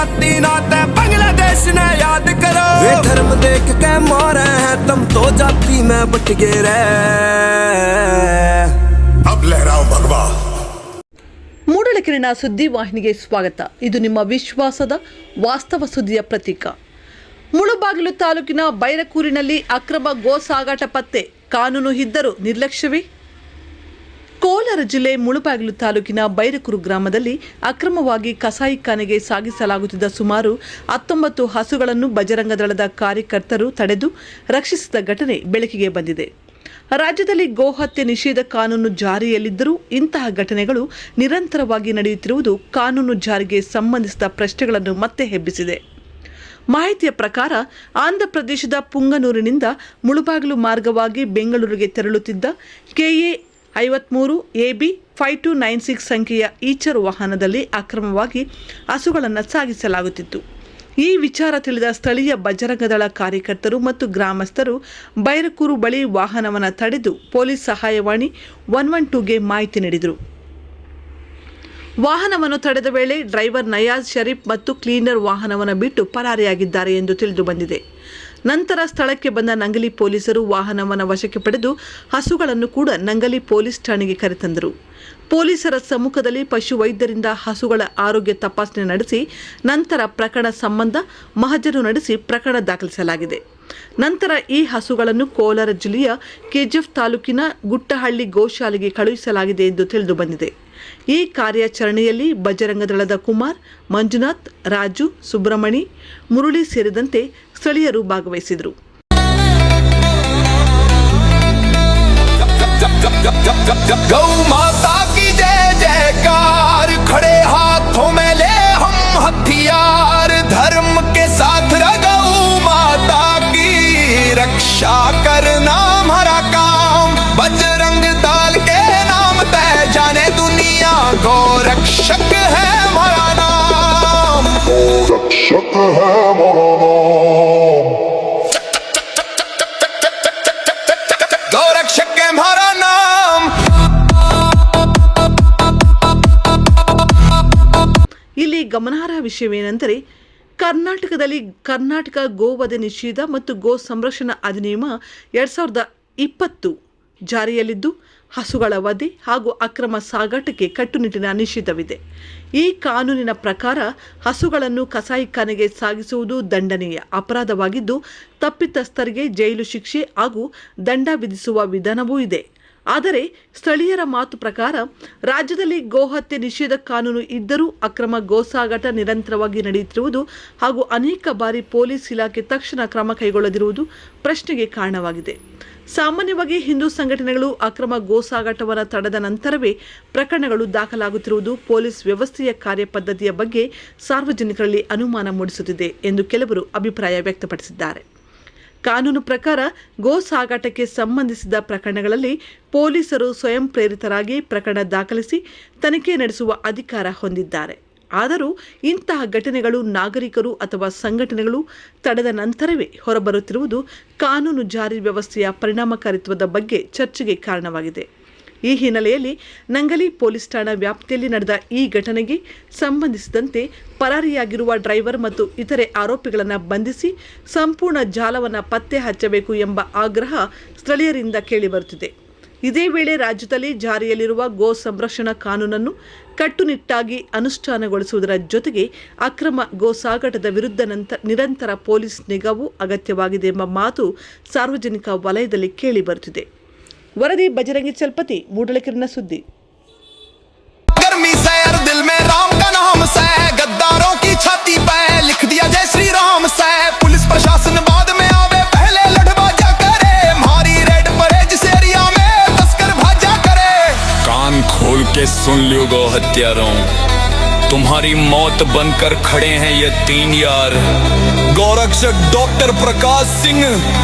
जाति नाते बांग्लादेश ने याद करो। वे धर्म देख के मारे हैं तुम तो जाति में बट गए रे। अब लहराओ भगवा। ಮೂಡಲಕೆರೆನ ಸುದ್ದಿವಾಹಿನಿಗೆ ಸ್ವಾಗತ. ಇದು ನಿಮ್ಮ ವಿಶ್ವಾಸದ ವಾಸ್ತವ ಸುದ್ದಿಯ ಪ್ರತೀಕ. ಮುಳಬಾಗಿಲು ತಾಲೂಕಿನ ಬೈರಕೂರಿನಲ್ಲಿ ಅಕ್ರಮ ಗೋ ಸಾಗಾಟ ಪತ್ತೆ, ಕಾನೂನು ಇದ್ದರೂ ನಿರ್ಲಕ್ಷ್ಯವೇ? ಕೋಲಾರ ಜಿಲ್ಲೆ ಮುಳಬಾಗಿಲು ತಾಲೂಕಿನ ಬೈರಕೂರು ಗ್ರಾಮದಲ್ಲಿ ಅಕ್ರಮವಾಗಿ ಕಸಾಯಿಖಾನೆಗೆ ಸಾಗಿಸಲಾಗುತ್ತಿದ್ದ ಸುಮಾರು 19 ಹಸುಗಳನ್ನು ಬಜರಂಗ ದಳದ ಕಾರ್ಯಕರ್ತರು ತಡೆದು ರಕ್ಷಿಸಿದ ಘಟನೆ ಬೆಳಕಿಗೆ ಬಂದಿದೆ. ರಾಜ್ಯದಲ್ಲಿ ಗೋಹತ್ಯೆ ನಿಷೇಧ ಕಾನೂನು ಜಾರಿಯಲ್ಲಿದ್ದರೂ ಇಂತಹ ಘಟನೆಗಳು ನಿರಂತರವಾಗಿ ನಡೆಯುತ್ತಿರುವುದು ಕಾನೂನು ಜಾರಿಗೆ ಸಂಬಂಧಿಸಿದ ಪ್ರಶ್ನೆಗಳನ್ನು ಮತ್ತೆ ಎಬ್ಬಿಸಿದೆ. ಮಾಹಿತಿಯ ಪ್ರಕಾರ ಆಂಧ್ರಪ್ರದೇಶದ ಪುಂಗನೂರಿನಿಂದ ಮುಳಬಾಗಿಲು ಮಾರ್ಗವಾಗಿ ಬೆಂಗಳೂರಿಗೆ ತೆರಳುತ್ತಿದ್ದ KA 53 AB 5296 ಸಂಖ್ಯೆಯ ಈಚರ್ ವಾಹನದಲ್ಲಿ ಅಕ್ರಮವಾಗಿ ಹಸುಗಳನ್ನು ಸಾಗಿಸಲಾಗುತ್ತಿತ್ತು. ಈ ವಿಚಾರ ತಿಳಿದ ಸ್ಥಳೀಯ ಬಜರಂಗದಳ ಕಾರ್ಯಕರ್ತರು ಮತ್ತು ಗ್ರಾಮಸ್ಥರು ಬೈರಕೂರು ಬಳಿ ವಾಹನವನ್ನು ತಡೆದು ಪೊಲೀಸ್ ಸಹಾಯವಾಣಿ 112ಗೆ ಮಾಹಿತಿ ನೀಡಿದರು. ವಾಹನವನ್ನು ತಡೆದ ವೇಳೆ ಡ್ರೈವರ್ ನಯಾಜ್ ಶರೀಫ್ ಮತ್ತು ಕ್ಲೀನರ್ ವಾಹನವನ್ನು ಬಿಟ್ಟು ಪರಾರಿಯಾಗಿದ್ದಾರೆ ಎಂದು ತಿಳಿದು ಬಂದಿದೆ. ನಂತರ ಸ್ಥಳಕ್ಕೆ ಬಂದ ನಂಗಲಿ ಪೊಲೀಸರು ವಾಹನವನ್ನು ವಶಕ್ಕೆ ಪಡೆದು ಹಸುಗಳನ್ನು ಕೂಡ ನಂಗಲಿ ಪೊಲೀಸ್ ಠಾಣೆಗೆ ಕರೆತಂದರು. ಪೊಲೀಸರ ಸಮ್ಮುಖದಲ್ಲಿ ಪಶು ವೈದ್ಯರಿಂದ ಹಸುಗಳ ಆರೋಗ್ಯ ತಪಾಸಣೆ ನಡೆಸಿ ನಂತರ ಪ್ರಕರಣ ಸಂಬಂಧ ಮಹಜರು ನಡೆಸಿ ಪ್ರಕರಣ ದಾಖಲಿಸಲಾಗಿದೆ. ನಂತರ ಈ ಹಸುಗಳನ್ನು ಕೋಲಾರ ಜಿಲ್ಲೆಯ KGF ತಾಲೂಕಿನ ಗುಟ್ಟಹಳ್ಳಿ ಗೋಶಾಲೆಗೆ ಕಳುಹಿಸಲಾಗಿದೆ ಎಂದು ತಿಳಿದು ಬಂದಿದೆ. ಈ ಕಾರ್ಯಾಚರಣೆಯಲ್ಲಿ ಬಜರಂಗ ದಳದ ಕುಮಾರ್, ಮಂಜುನಾಥ್, ರಾಜು, ಸುಬ್ರಹ್ಮಣಿ, ಮುರಳಿ ಸೇರಿದಂತೆ ಸ್ಥಳೀಯರು ಭಾಗವಹಿಸಿದರು. गौ माता की जय जयकार, खड़े हाथों में ले हम हथियार, धर्म के साथ गौ माता की रक्षा करना हमारा काम, बजरंग दल के नाम तय जाने दुनिया, गौ रक्षक है हमारा नाम, रक्षक है हमारा नाम, गौ रक्षक है हमारा नाम। ಇಲ್ಲಿ ಗಮನಾರ್ಹ ವಿಷಯವೇನೆಂದರೆ ಕರ್ನಾಟಕದಲ್ಲಿ ಕರ್ನಾಟಕ ಗೋವಧೆ ನಿಷೇಧ ಮತ್ತು ಗೋ ಸಂರಕ್ಷಣಾ ಅಧಿನಿಯಮ 2020 ಜಾರಿಯಲ್ಲಿದ್ದು ಹಸುಗಳ ವಧೆ ಹಾಗೂ ಅಕ್ರಮ ಸಾಗಾಟಕ್ಕೆ ಕಟ್ಟುನಿಟ್ಟಿನ ನಿಷೇಧವಿದೆ. ಈ ಕಾನೂನಿನ ಪ್ರಕಾರ ಹಸುಗಳನ್ನು ಕಸಾಯಿಖಾನೆಗೆ ಸಾಗಿಸುವುದು ದಂಡನೀಯ ಅಪರಾಧವಾಗಿದ್ದು ತಪ್ಪಿತಸ್ಥರಿಗೆ ಜೈಲು ಶಿಕ್ಷೆ ಹಾಗೂ ದಂಡ ವಿಧಿಸುವ ವಿಧಾನವೂ ಇದೆ. ಆದರೆ ಸ್ಥಳೀಯರ ಮಾತು ಪ್ರಕಾರ ರಾಜ್ಯದಲ್ಲಿ ಗೋಹತ್ಯೆ ನಿಷೇಧ ಕಾನೂನು ಇದ್ದರೂ ಅಕ್ರಮ ಗೋಸಾಗಾಟ ನಿರಂತರವಾಗಿ ನಡೆಯುತ್ತಿರುವುದು ಹಾಗೂ ಅನೇಕ ಬಾರಿ ಪೊಲೀಸ್ ಇಲಾಖೆ ತಕ್ಷಣ ಕ್ರಮ ಕೈಗೊಳ್ಳದಿರುವುದು ಪ್ರಶ್ನೆಗೆ ಕಾರಣವಾಗಿದೆ. ಸಾಮಾನ್ಯವಾಗಿ ಹಿಂದೂ ಸಂಘಟನೆಗಳು ಅಕ್ರಮ ಗೋಸಾಗಾಟವನ್ನು ತಡೆದ ನಂತರವೇ ಪ್ರಕರಣಗಳು ದಾಖಲಾಗುತ್ತಿರುವುದು ಪೊಲೀಸ್ ವ್ಯವಸ್ಥೆಯ ಕಾರ್ಯಪದ್ಧತಿಯ ಬಗ್ಗೆ ಸಾರ್ವಜನಿಕರಲ್ಲಿ ಅನುಮಾನ ಮೂಡಿಸುತ್ತಿದೆ ಎಂದು ಕೆಲವರು ಅಭಿಪ್ರಾಯ ವ್ಯಕ್ತಪಡಿಸಿದ್ದಾರೆ. ಕಾನೂನು ಪ್ರಕಾರ ಗೋ ಸಾಗಾಟಕ್ಕೆ ಸಂಬಂಧಿಸಿದ ಪ್ರಕರಣಗಳಲ್ಲಿ ಪೊಲೀಸರು ಸ್ವಯಂ ಪ್ರೇರಿತರಾಗಿ ಪ್ರಕರಣ ದಾಖಲಿಸಿ ತನಿಖೆ ನಡೆಸುವ ಅಧಿಕಾರ ಹೊಂದಿದ್ದಾರೆ. ಆದರೂ ಇಂತಹ ಘಟನೆಗಳು ನಾಗರಿಕರು ಅಥವಾ ಸಂಘಟನೆಗಳು ತಡೆದ ನಂತರವೇ ಹೊರಬರುತ್ತಿರುವುದು ಕಾನೂನು ಜಾರಿ ವ್ಯವಸ್ಥೆಯ ಪರಿಣಾಮಕಾರಿತ್ವದ ಬಗ್ಗೆ ಚರ್ಚೆಗೆ ಕಾರಣವಾಗಿದೆ. ಈ ಹಿನ್ನೆಲೆಯಲ್ಲಿ ನಂಗಲಿ ಪೊಲೀಸ್ ಠಾಣಾ ವ್ಯಾಪ್ತಿಯಲ್ಲಿ ನಡೆದ ಈ ಘಟನೆಗೆ ಸಂಬಂಧಿಸಿದಂತೆ ಪರಾರಿಯಾಗಿರುವ ಡ್ರೈವರ್ ಮತ್ತು ಇತರೆ ಆರೋಪಿಗಳನ್ನು ಬಂಧಿಸಿ ಸಂಪೂರ್ಣ ಜಾಲವನ್ನು ಪತ್ತೆ ಹಚ್ಚಬೇಕು ಎಂಬ ಆಗ್ರಹ ಸ್ಥಳೀಯರಿಂದ ಕೇಳಿಬರುತ್ತಿದೆ. ಇದೇ ವೇಳೆ ರಾಜ್ಯದಲ್ಲಿ ಜಾರಿಯಲ್ಲಿರುವ ಗೋ ಸಂರಕ್ಷಣಾ ಕಾನೂನನ್ನು ಕಟ್ಟುನಿಟ್ಟಾಗಿ ಅನುಷ್ಠಾನಗೊಳಿಸುವುದರ ಜೊತೆಗೆ ಅಕ್ರಮ ಗೋ ಸಾಗಾಟದ ವಿರುದ್ಧ ನಿರಂತರ ಪೊಲೀಸ್ ನಿಗಾವೂ ಅಗತ್ಯವಾಗಿದೆ ಎಂಬ ಮಾತು ಸಾರ್ವಜನಿಕ ವಲಯದಲ್ಲಿ ಕೇಳಿಬರುತ್ತಿದೆ. ವರದಿ ಬಜರಂಗಿ ಚಲ್ಪತಿ, ಮೂಡಲಕೆರೆನ ಸುದ್ದಿ. गर्मी से हर दिल में राम का नाम से, गद्दारों की छाती पे लिख दिया जय श्री राम से, पुलिस प्रशासन बाद में आवे पहले लड़बाजा करे, हमारी रेड परेड से एरिया में तस्कर भाजा करे। कान खोल के सुन लियो गो हत्यारों, तुम्हारी मौत बनकर खड़े हैं ये 3 यार, गौरक्षक डॉक्टर प्रकाश सिंह,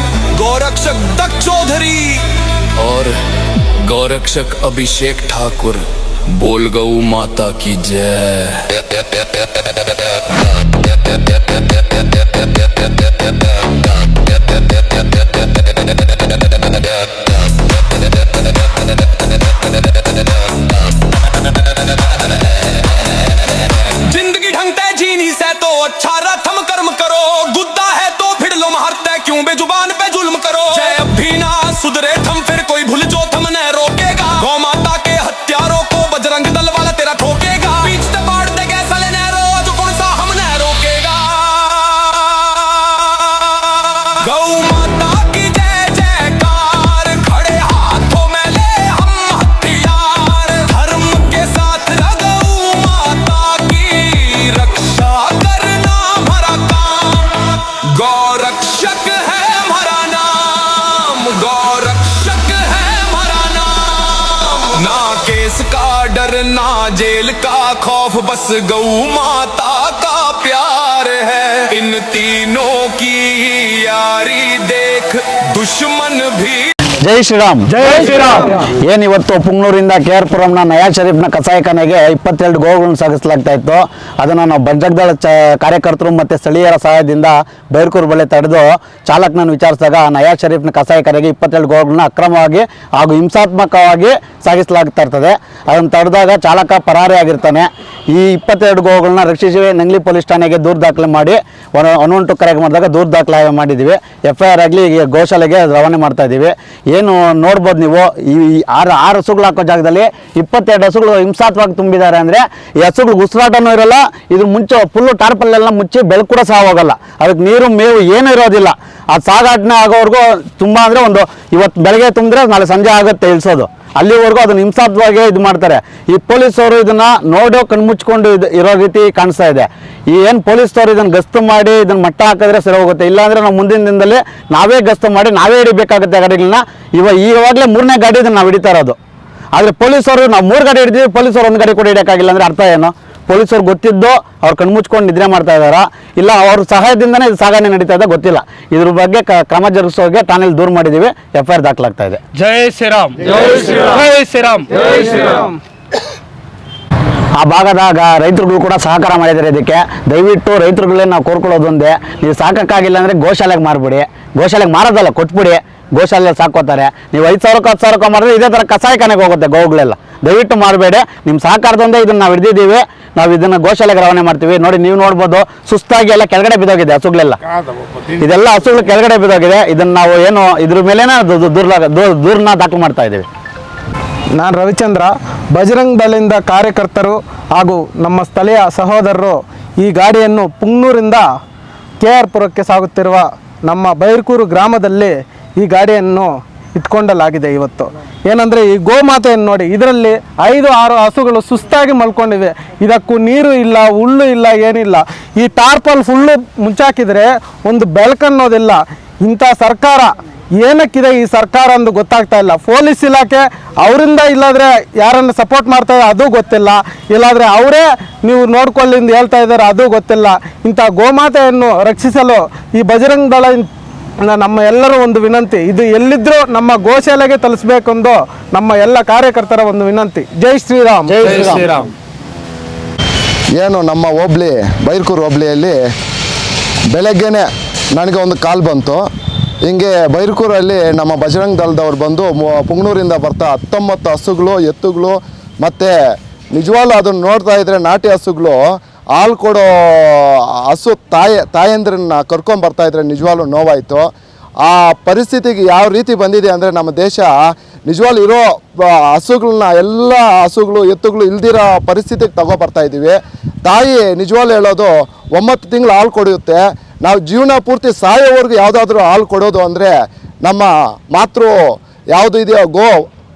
गौरक्षक दत्त चौधरी और गौरक्षक अभिषेक ठाकुर। बोल गौ माता की जय। जिंदगी ढंग ते जीनी से तो केस का डर ना जेल का खौफ, बस गौ माता का प्यार है। इन तीनों की यारी देख दुश्मन भी ಜೈ ಶ್ರೀರಾಮ್. ಏನಿವತ್ತು ಪುಂಗ್ಳೂರಿಂದ KR ಪುರಂನ ನಯಾ ಶರೀಫ್ನ ಕಸಾಯಿಖಾನೆಗೆ 22 ಗೋವುಗಳನ್ನು ಸಾಗಿಸಲಾಗ್ತಾ ಇತ್ತು. ಅದನ್ನು ನಾವು ಬಂಜಗದಳ ಕಾರ್ಯಕರ್ತರು ಮತ್ತು ಸ್ಥಳೀಯರ ಸಹಾಯದಿಂದ ಬೈರ್ಕೂರು ಬಳಿ ತಡೆದು ಚಾಲಕನನ್ನು ವಿಚಾರಿಸಿದಾಗ ನಯಾ ಶರೀಫ್ನ ಕಸಾಯಿಖಾನೆಗೆ 22 ಗೋವುಗಳನ್ನ ಅಕ್ರಮವಾಗಿ ಹಾಗೂ ಹಿಂಸಾತ್ಮಕವಾಗಿ ಸಾಗಿಸಲಾಗ್ತಾ ಇರ್ತದೆ. ಅದನ್ನು ತಡೆದಾಗ ಚಾಲಕ ಪರಾರಿ ಆಗಿರ್ತಾನೆ. ಈ 22 ಗೋವುಗಳನ್ನ ರಕ್ಷಿಸಿ ನಂಗ್ಲಿ ಪೊಲೀಸ್ ಠಾಣೆಗೆ ದೂರು ದಾಖಲೆ ಮಾಡಿ 112 ಕರೆಗೆ ಮಾಡಿದಾಗ ದೂರು ದಾಖಲೆ ಮಾಡಿದ್ದೀವಿ. FIR ಆಗಲಿ ಈಗ ಗೋಶಾಲೆಗೆ ರವಾನೆ ಮಾಡ್ತಾ ಇದ್ದೀವಿ. ಏನು ನೋಡ್ಬೋದು ನೀವು, ಈ 6 ಹಸುಗಳು ಹಾಕೋ ಜಾಗದಲ್ಲಿ 22 ಹಸುಗಳು ಹಿಂಸಾತ್ಮಕವಾಗಿ ತುಂಬಿದ್ದಾರೆ. ಅಂದರೆ ಈ ಹಸುಗಳು ಉಸಿರಾಟನೂ ಇರೋಲ್ಲ, ಇದು ಮುಂಚೆ ಫುಲ್ಲು ಟಾರ್ಪಲ್ಲೆಲ್ಲ ಮುಚ್ಚಿ ಬೆಳಕು ಕೂಡ ಸಹ ಹೋಗಲ್ಲ, ಅದಕ್ಕೆ ನೀರು ಮೇವು ಏನೂ ಇರೋದಿಲ್ಲ. ಅದು ಸಾಗಾಟನೆ ಆಗೋವರೆಗೂ ತುಂಬ ಅಂದರೆ ಒಂದು ಇವತ್ತು ಬೆಳಗ್ಗೆ ತುಂಬಿದ್ರೆ ನಾಳೆ ಸಂಜೆ ಆಗುತ್ತೆ ಇಳಿಸೋದು, ಅಲ್ಲಿವರೆಗೂ ಅದನ್ನು ಹಿಂಸಾತ್ಮಕವಾಗಿ ಇದು ಮಾಡ್ತಾರೆ. ಈ ಪೊಲೀಸವರು ಇದನ್ನು ನೋಡೋ ಕಣ್ಮುಚ್ಕೊಂಡು ಇರೋ ರೀತಿ ಕಾಣಿಸ್ತಾ ಇದೆ. ಈ ಏನು ಪೊಲೀಸವರು ಇದನ್ನು ಗಸ್ತು ಮಾಡಿ ಇದನ್ನು ಮಟ್ಟ ಹಾಕಿದ್ರೆ ಸರಿ ಹೋಗುತ್ತೆ, ಇಲ್ಲಾಂದರೆ ನಾವು ಮುಂದಿನ ದಿನದಲ್ಲಿ ನಾವೇ ಗಸ್ತು ಮಾಡಿ ನಾವೇ ಹಿಡಿಬೇಕಾಗುತ್ತೆ ಗಾಡಿಗಳನ್ನ. ಈವಾಗಲೇ 3ನೇ ಗಾಡಿ ಇದನ್ನು ನಾವು ಹಿಡಿತಾ ಇರೋದು. ಆದರೆ ಪೊಲೀಸವರು ನಾವು 3 ಗಾಡಿ ಹಿಡಿದೀವಿ, ಪೊಲೀಸರು 1 ಗಾಡಿ ಕೂಡ ಹಿಡಿಯೋಕ್ಕಾಗಿಲ್ಲ ಅಂದರೆ ಅರ್ಥ ಏನು? ಪೊಲೀಸರು ಗೊತ್ತಿದ್ದು ಅವ್ರು ಕಣ್ಮುಚ್ಕೊಂಡು ನಿದ್ರೆ ಮಾಡ್ತಾ ಇದ್ದಾರಾ, ಇಲ್ಲ ಅವ್ರ ಸಹಾಯದಿಂದನೇ ಇದು ಸಾಗಣೆ ನಡೀತಾ ಇದೆ ಗೊತ್ತಿಲ್ಲ. ಇದ್ರ ಬಗ್ಗೆ ಕ್ರಮ ಜರುಗಿಸೋಗೆ ಠಾಣೆಯಲ್ಲಿ ದೂರು ಮಾಡಿದ್ದೀವಿ. FIR ದಾಖಲಾಗ್ತಾ ಇದೆ. ಜೈ ಶ್ರೀರಾಮ್. ಜೈ ಶ್ರೀರಾಮ್. ಜೈ ಶ್ರೀರಾಮ್. ಜೈ ಶ್ರೀರಾಮ್. ಆ ಭಾಗದಾಗ ರೈತರುಗಳು ಕೂಡ ಸಹಕಾರ ಮಾಡಿದ್ದಾರೆ. ಇದಕ್ಕೆ ದಯವಿಟ್ಟು ರೈತರುಗಳೇ ನಾವು ಕೋರ್ಕೊಳ್ಳೋದು ಒಂದೇ, ನೀವು ಸಾಕೋಕ್ಕಾಗಿಲ್ಲ ಅಂದರೆ ಗೋಶಾಲೆಗೆ ಮಾರ್ಬಿಡಿ. ಗೋಶಾಲೆಗೆ ಮಾರೋದಲ್ಲ, ಕೊಟ್ಬಿಡಿ. ಗೋಶಾಲೆ ಸಾಕೋತಾರೆ. ನೀವು 5,000 10,000 ಮಾಡಿದ್ರೆ ಇದೇ ಥರ ಕಸಾಯಿಖಾನೆಗೆ ಹೋಗುತ್ತೆ ಗೋವುಗಳೆಲ್ಲ. ದಯವಿಟ್ಟು ಮಾರಬೇಡಿ. ನಿಮ್ಮ ಸಹಕಾರದಿಂದ ಇದನ್ನು ನಾವು ಹಿಡಿದಿದ್ದೀವಿ. ನಾವು ಇದನ್ನು ಗೋಶಾಲೆಗೆ ರವಾನೆ ಮಾಡ್ತೀವಿ. ನೋಡಿ, ನೀವು ನೋಡ್ಬೋದು, ಸುಸ್ತಾಗಿ ಎಲ್ಲ ಕೆಳಗಡೆ ಬಿದ್ದೋಗಿದೆ ಹಸುಗಳೆಲ್ಲ. ಇದೆಲ್ಲ ಹಸುಗಳು ಕೆಳಗಡೆ ಬಿದ್ದೋಗಿದೆ. ಇದನ್ನು ನಾವು ಏನು ಇದ್ರ ಮೇಲೇನೆ ದೂರನ್ನ ದಾಖಲು ಮಾಡ್ತಾ ಇದ್ದೀವಿ. ನಾನು ರವಿಚಂದ್ರ, ಬಜರಂಗ್ ದಳದಿಂದ ಕಾರ್ಯಕರ್ತರು ಹಾಗೂ ನಮ್ಮ ಸ್ಥಳೀಯ ಸಹೋದರರು ಈ ಗಾಡಿಯನ್ನು ಪುಂಗ್ನೂರಿಂದ KR ಪುರಕ್ಕೆ ಸಾಗುತ್ತಿರುವ ನಮ್ಮ ಬೈರ್ಕೂರು ಗ್ರಾಮದಲ್ಲಿ ಈ ಗಾಡಿಯನ್ನು ಇಟ್ಕೊಂಡಲಾಗಿದೆ. ಇವತ್ತು ಏನಂದರೆ ಈ ಗೋಮಾತೆಯನ್ನು ನೋಡಿ, ಇದರಲ್ಲಿ 5-6 ಹಸುಗಳು ಸುಸ್ತಾಗಿ ಮಲ್ಕೊಂಡಿವೆ. ಇದಕ್ಕೂ ನೀರು ಇಲ್ಲ, ಹುಲ್ಲು ಇಲ್ಲ, ಏನಿಲ್ಲ. ಈ ಟಾರ್ಪಲ್ ಫುಲ್ಲು ಮುಚ್ಚಾಕಿದರೆ ಒಂದು ಬೆಳಕನ್ನೋದಿಲ್ಲ. ಇಂಥ ಸರ್ಕಾರ ಏನಕ್ಕಿದೆ ಈ ಸರ್ಕಾರ ಅಂದು ಗೊತ್ತಾಗ್ತಾ ಇಲ್ಲ. ಪೊಲೀಸ್ ಇಲಾಖೆ ಅವರಿಂದ ಇಲ್ಲಾದರೆ ಯಾರನ್ನು ಸಪೋರ್ಟ್ ಮಾಡ್ತಾ ಇದ್ದಾರೆ ಅದು ಗೊತ್ತಿಲ್ಲ, ಇಲ್ಲಾದರೆ ಅವರೇ ನೀವು ನೋಡ್ಕೊಳ್ಳಿ ಎಂದು ಹೇಳ್ತಾ ಇದ್ದಾರೆ ಅದು ಗೊತ್ತಿಲ್ಲ. ಇಂಥ ಗೋಮಾತೆಯನ್ನು ರಕ್ಷಿಸಲು ಈ ಬಜರಂಗ್ ದಳ ನಮ್ಮ ಎಲ್ಲರೂ ಒಂದು ವಿನಂತಿ, ಇದು ಎಲ್ಲಿದ್ದರೂ ನಮ್ಮ ಗೋಶಾಲೆಗೆ ತಲುಪಿಸಬೇಕೆಂದು ನಮ್ಮ ಎಲ್ಲ ಕಾರ್ಯಕರ್ತರ ಒಂದು ವಿನಂತಿ. ಜೈ ಶ್ರೀರಾಮ್. ಜೈ ಶ್ರೀರಾಮ್. ಏನು ನಮ್ಮ ಹೋಬ್ಳಿ ಬೈರ್ಕೂರು ಹೋಬ್ಳಿಯಲ್ಲಿ ಬೆಳಗ್ಗೆನೇ ನನಗೆ ಒಂದು ಕಾಲ್ ಬಂತು. ಹಿಂಗೆ ಬೈರ್ಕೂರಲ್ಲಿ ನಮ್ಮ ಬಜರಂಗ್ ದಳದವ್ರು ಬಂದು ಪುಂಗ್ನೂರಿಂದ ಬರ್ತಾ 19 ಹಸುಗಳು ಎತ್ತುಗಳು ಮತ್ತು ನಿಜವಾಗ್ಲೂ ಅದನ್ನು ನೋಡ್ತಾ ಇದ್ದರೆ ನಾಟಿ ಹಸುಗಳು ಹಾಲು ಕೊಡೋ ಹಸು ತಾಯಂದ್ರನ್ನ ಕರ್ಕೊಂಬರ್ತಾಯಿದ್ರೆ ನಿಜವಾಗ್ಲೂ ನೋವಾಯಿತು. ಆ ಪರಿಸ್ಥಿತಿಗೆ ಯಾವ ರೀತಿ ಬಂದಿದೆ ಅಂದರೆ ನಮ್ಮ ದೇಶ ನಿಜವಾಗ್ಲೂ ಇರೋ ಹಸುಗಳನ್ನ ಎಲ್ಲ ಹಸುಗಳು ಎತ್ತುಗಳು ಇಲ್ದಿರೋ ಪರಿಸ್ಥಿತಿಗೆ ತಗೊಬರ್ತಾ ಇದ್ದೀವಿ. ತಾಯಿ ನಿಜವಾಗ್ಲೂ ಹೇಳೋದು 9 ತಿಂಗಳು ಹಾಲು ಕೊಡುತ್ತೆ. ನಾವು ಜೀವನ ಪೂರ್ತಿ ಸಾಯೋವರೆಗೂ ಯಾವುದಾದ್ರೂ ಹಾಲು ಕೊಡೋದು ಅಂದರೆ ನಮ್ಮ ಮಾತೃ ಯಾವುದು ಇದೆಯೋ ಗೋ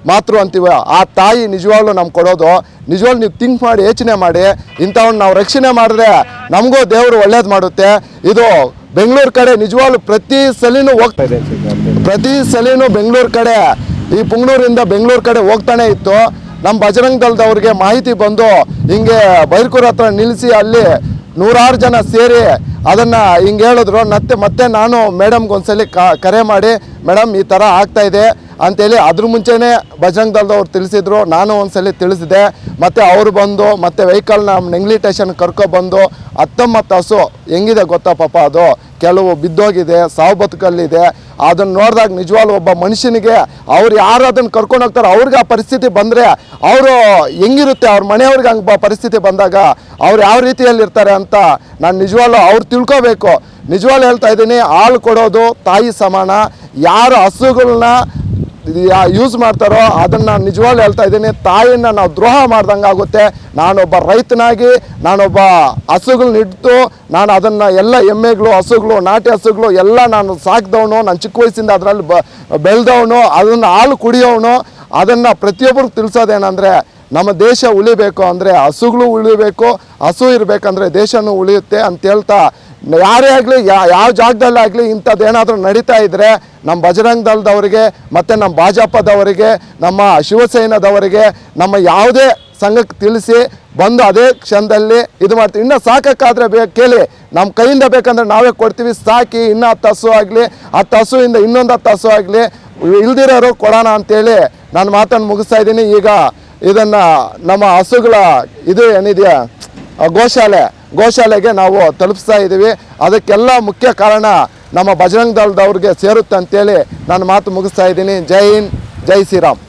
ಮಾತೃ ಅಂತೀವಿ, ಆ ತಾಯಿ ನಿಜವಾಗ್ಲೂ ನಮ್ಗೆ ಕೊಡೋದು. ನಿಜವಾಗ್ಲೂ ನೀವು ಥಿಂಕ್ ಮಾಡಿ ಯೋಚನೆ ಮಾಡಿ, ಇಂಥವನ್ನ ನಾವು ರಕ್ಷಣೆ ಮಾಡಿದ್ರೆ ನಮಗೂ ದೇವರು ಒಳ್ಳೇದು ಮಾಡುತ್ತೆ. ಇದು ಬೆಂಗಳೂರು ಕಡೆ ನಿಜವಾಗ್ಲೂ ಪ್ರತಿ ಸಲಿನೂ ಬೆಂಗಳೂರು ಕಡೆ ಈ ಪುಂಗ್ನೂರಿಂದ ಬೆಂಗಳೂರು ಕಡೆ ಹೋಗ್ತಾನೆ ಇತ್ತು. ನಮ್ಮ ಬಜರಂಗ್ ದಳದವ್ರಿಗೆ ಮಾಹಿತಿ ಬಂದು ಹಿಂಗೆ ಬೈರ್ಕೂರು ಹತ್ರ ನಿಲ್ಲಿಸಿ ಅಲ್ಲಿ 100 ಜನ ಸೇರಿ ಅದನ್ನು ಹಿಂಗೆ ಹೇಳಿದ್ರು. ಮತ್ತೆ ನಾನು ಮೇಡಮ್ಗೆ ಒಂದ್ಸಲಿ ಕರೆ ಮಾಡಿ, ಮೇಡಮ್ ಈ ಥರ ಆಗ್ತಾಯಿದೆ ಅಂಥೇಳಿ ಅದ್ರ ಮುಂಚೆನೇ ಬಜರಂಗ್ ದಳದವ್ರು ತಿಳಿಸಿದ್ರು. ನಾನು ಒಂದ್ಸಲಿ ತಿಳಿಸಿದೆ. ಮತ್ತು ಅವರು ಬಂದು ಮತ್ತೆ ವೆಹಿಕಲ್ನ ನೆಂಗ್ಲಿ ಸ್ಟೇಷನ್ಗೆ ಕರ್ಕೊಬಂದು 19 ಹಸು ಹೆಂಗಿದೆ ಗೊತ್ತಾ ಪಾಪ, ಅದು ಕೆಲವು ಬಿದ್ದೋಗಿದೆ, ಸಾವು ಬದುಕಲ್ಲಿದೆ. ಅದನ್ನು ನೋಡಿದಾಗ ನಿಜವಾಗ್ಲೂ ಒಬ್ಬ ಮನುಷ್ಯನಿಗೆ ಅವ್ರು ಯಾರು ಅದನ್ನು ಕರ್ಕೊಂಡು ಹೋಗ್ತಾರೆ ಅವ್ರಿಗೆ ಆ ಪರಿಸ್ಥಿತಿ ಬಂದರೆ ಅವರು ಹೆಂಗಿರುತ್ತೆ, ಅವ್ರ ಮನೆಯವ್ರಿಗೆ ಹಂಗೆ ಪರಿಸ್ಥಿತಿ ಬಂದಾಗ ಅವ್ರು ಯಾವ ರೀತಿಯಲ್ಲಿರ್ತಾರೆ ಅಂತ ನಾನು ನಿಜವಾಗ್ಲೂ ಅವ್ರು ತಿಳ್ಕೊಬೇಕು. ನಿಜವಾಗ್ಲೂ ಹೇಳ್ತಾ ಇದ್ದೀನಿ, ಹಾಲು ಕೊಡೋದು ತಾಯಿ ಸಮಾನ. ಯಾರು ಹಸುಗಳನ್ನ ಯೂಸ್ ಮಾಡ್ತಾರೋ ಅದನ್ನು ನಿಜವಾಗ್ಲೂ ಹೇಳ್ತಾ ಇದ್ದೀನಿ, ತಾಯಿನ ನಾವು ದ್ರೋಹ ಮಾಡ್ದಂಗೆ ಆಗುತ್ತೆ. ನಾನೊಬ್ಬ ರೈತನಾಗಿ ನಾನೊಬ್ಬ ಹಸುಗಳನ್ನ ಇಟ್ಟು ನಾನು ಅದನ್ನು ಎಲ್ಲ ಎಮ್ಮೆಗಳು ಹಸುಗಳು ನಾಟಿ ಹಸುಗಳು ಎಲ್ಲ ನಾನು ಸಾಕಿದವನು, ನಾನು ಚಿಕ್ಕ ವಯಸ್ಸಿಂದ ಅದರಲ್ಲಿ ಬೆಳೆದವನು, ಅದನ್ನು ಹಾಲು ಕುಡಿಯೋವನು. ಅದನ್ನು ಪ್ರತಿಯೊಬ್ಬರು ತಿಳಿಸೋದೇನೆಂದರೆ ನಮ್ಮ ದೇಶ ಉಳಿಬೇಕು ಅಂದರೆ ಹಸುಗಳು ಉಳಿಬೇಕು, ಹಸು ಇರಬೇಕಂದ್ರೆ ದೇಶನೂ ಉಳಿಯುತ್ತೆ ಅಂತ ಹೇಳ್ತಾ ಯಾರೇ ಆಗಲಿ ಯಾವ ಜಾಗದಲ್ಲಾಗಲಿ ಇಂಥದ್ದು ಏನಾದರೂ ನಡೀತಾ ಇದ್ದರೆ ನಮ್ಮ ಬಜರಂಗ ದಳದವರಿಗೆ ಮತ್ತು ನಮ್ಮ ಭಾಜಪದವರಿಗೆ ನಮ್ಮ ಶಿವಸೇನದವರಿಗೆ ನಮ್ಮ ಯಾವುದೇ ಸಂಘಕ್ಕೆ ತಿಳಿಸಿ ಬಂದು ಅದೇ ಕ್ಷಣದಲ್ಲಿ ಇದು ಮಾಡ್ತೀವಿ. ಇನ್ನೂ ಸಾಕೋಕ್ಕಾದರೆ ಕೇಳಿ, ನಮ್ಮ ಕೈಯಿಂದ ಬೇಕಂದ್ರೆ ನಾವೇ ಕೊಡ್ತೀವಿ, ಸಾಕಿ ಇನ್ನೂ 10 ಹಸು ಆಗಲಿ, 10 ಹಸುವಿಂದ ಇನ್ನೊಂದು 10 ಹಸು ಆಗಲಿ, ಇಲ್ದಿರೋರು ಕೊಡೋಣ ಅಂತೇಳಿ ನಾನು ಮಾತನ್ನು ಮುಗಿಸ್ತಾ ಇದ್ದೀನಿ. ಈಗ ಇದನ್ನು ನಮ್ಮ ಹಸುಗಳ ಇದು ಏನಿದೆಯಾ ಗೋಶಾಲೆಗೆ ನಾವು ತಲುಪಿಸ್ತಾ ಇದ್ದೀವಿ. ಅದಕ್ಕೆಲ್ಲ ಮುಖ್ಯ ಕಾರಣ ನಮ್ಮ ಬಜರಂಗ ದಳದವ್ರಿಗೆ ಸೇರುತ್ತೆ ಅಂತೇಳಿ ನಾನು ಮಾತು ಮುಗಿಸ್ತಾ ಇದ್ದೀನಿ. ಜೈ ಹಿಂದ್, ಜೈ ಶ್ರೀರಾಮ್.